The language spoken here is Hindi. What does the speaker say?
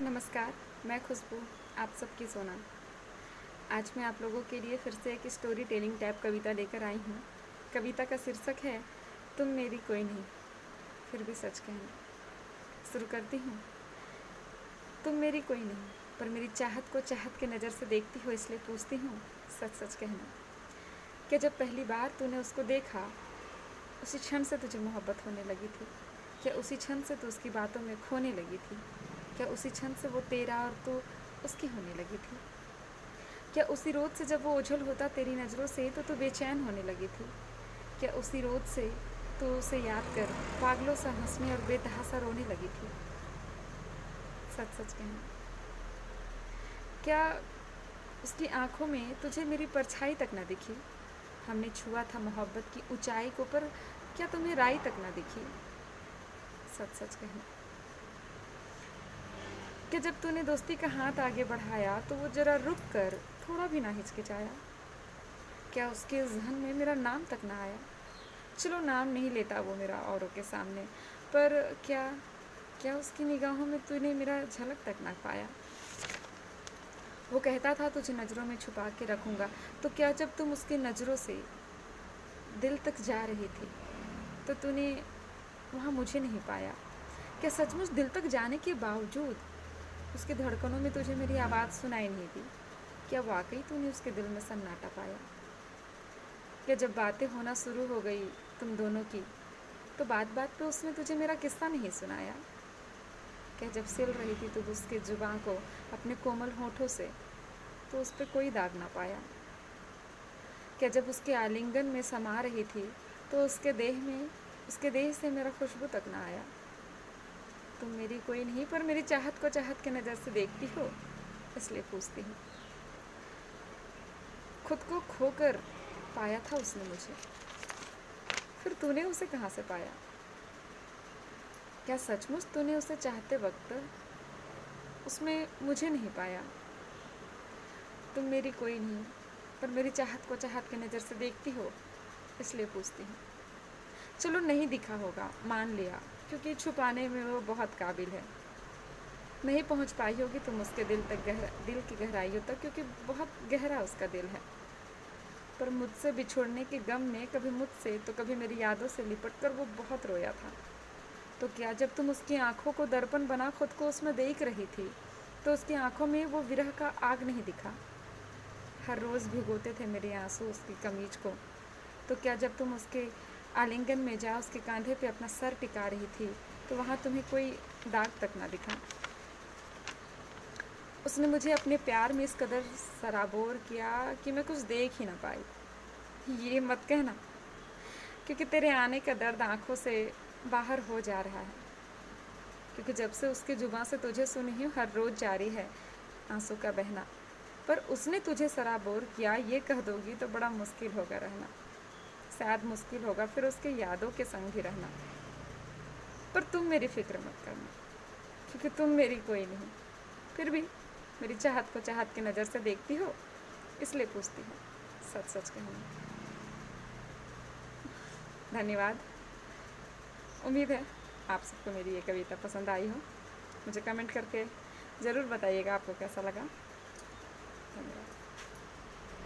नमस्कार, मैं खुशबू, आप सबकी सोना। आज मैं आप लोगों के लिए फिर से एक स्टोरी टेलिंग टाइप कविता लेकर आई हूँ। कविता का शीर्षक है तुम मेरी कोई नहीं, फिर भी सच कहना। शुरू करती हूँ। तुम मेरी कोई नहीं, पर मेरी चाहत को चाहत की नज़र से देखती हो, इसलिए पूछती हूँ सच सच कहना। क्या जब पहली बार तूने उसको देखा, उसी क्षण से तुझे मोहब्बत होने लगी थी? क्या उसी क्षण से तू उसकी बातों में खोने लगी थी? क्या उसी क्षण से वो तेरा और तू उसकी होने लगी थी? क्या उसी रोज़ से जब वो ओझल होता तेरी नज़रों से तो तू बेचैन होने लगी थी? क्या उसी रोज़ से तू उसे याद कर पागलों सा हंसने और बेतहासा रोने लगी थी? सच सच कहना। क्या उसकी आंखों में तुझे मेरी परछाई तक ना दिखी? हमने छुआ था मोहब्बत की ऊंचाई को, पर क्या तुम्हें राई तक ना दिखी? सच सच कहना। कि जब तूने दोस्ती का हाथ आगे बढ़ाया तो वो जरा रुक कर थोड़ा भी ना हिचकिचाया? क्या उसके जहन में मेरा नाम तक ना आया? चलो नाम नहीं लेता वो मेरा औरों के सामने, पर क्या क्या उसकी निगाहों में तूने मेरा झलक तक ना पाया? वो कहता था तुझे नज़रों में छुपा के रखूँगा, तो क्या जब तुम उसकी नज़रों से दिल तक जा रही थी तो तूने वहाँ मुझे नहीं पाया? क्या सचमुच दिल तक जाने के बावजूद उसकी धड़कनों में तुझे मेरी आवाज़ सुनाई नहीं दी? क्या वाकई तूने उसके दिल में सन्नाटा पाया? क्या जब बातें होना शुरू हो गई तुम दोनों की, तो बात बात पे उसने तुझे मेरा किस्सा नहीं सुनाया? क्या जब सिल रही थी तू उसके जुबां को अपने कोमल होठों से, तो उस पर कोई दाग ना पाया? क्या जब उसके आलिंगन में समा रही थी तो उसके देह से मेरा खुशबू तक ना आया? तुम मेरी कोई नहीं, पर मेरी चाहत को चाहत की नज़र से देखती हो, इसलिए पूछती हूँ। खुद को खोकर पाया था उसने मुझे, फिर तूने उसे कहाँ से पाया? क्या सचमुच तूने उसे चाहते वक्त उसमें मुझे नहीं पाया? तुम मेरी कोई नहीं, पर मेरी चाहत को चाहत की नज़र से देखती हो, इसलिए पूछती हूँ। चलो नहीं दिखा होगा, मान लिया, क्योंकि छुपाने में वो बहुत काबिल है। नहीं पहुँच पाई होगी तुम उसके दिल की गहराइयों तक, क्योंकि बहुत गहरा उसका दिल है। पर मुझसे बिछोड़ने के गम में कभी मुझसे तो कभी मेरी यादों से लिपट कर वो बहुत रोया था। तो क्या जब तुम उसकी आंखों को दर्पण बना खुद को उसमें देख रही थी, तो उसकी आंखों में वो विरह का आग नहीं दिखा? हर रोज़ भिगोते थे मेरे आंसू उसकी कमीज को, तो क्या जब तुम उसके आलिंगन में जा उसके कंधे पे अपना सर टिका रही थी, तो वहाँ तुम्हें कोई दाग तक ना दिखा? उसने मुझे अपने प्यार में इस कदर सराबोर किया कि मैं कुछ देख ही ना पाई। ये मत कहना, क्योंकि तेरे आने का दर्द आंखों से बाहर हो जा रहा है, क्योंकि जब से उसकी जुबान से तुझे सुनी हूँ हर रोज़ जारी है आंसू का बहना। पर उसने तुझे सराबोर किया, ये कह दोगी तो बड़ा मुश्किल होगा रहना। शायद मुश्किल होगा फिर उसके यादों के संग भी रहना। पर तुम मेरी फिक्र मत करना, क्योंकि तुम मेरी कोई नहीं, फिर भी मेरी चाहत को चाहत की नज़र से देखती हो, इसलिए पूछती हूँ सच सच कहना। धन्यवाद। उम्मीद है आप सबको मेरी ये कविता पसंद आई हो। मुझे कमेंट करके ज़रूर बताइएगा आपको कैसा लगा।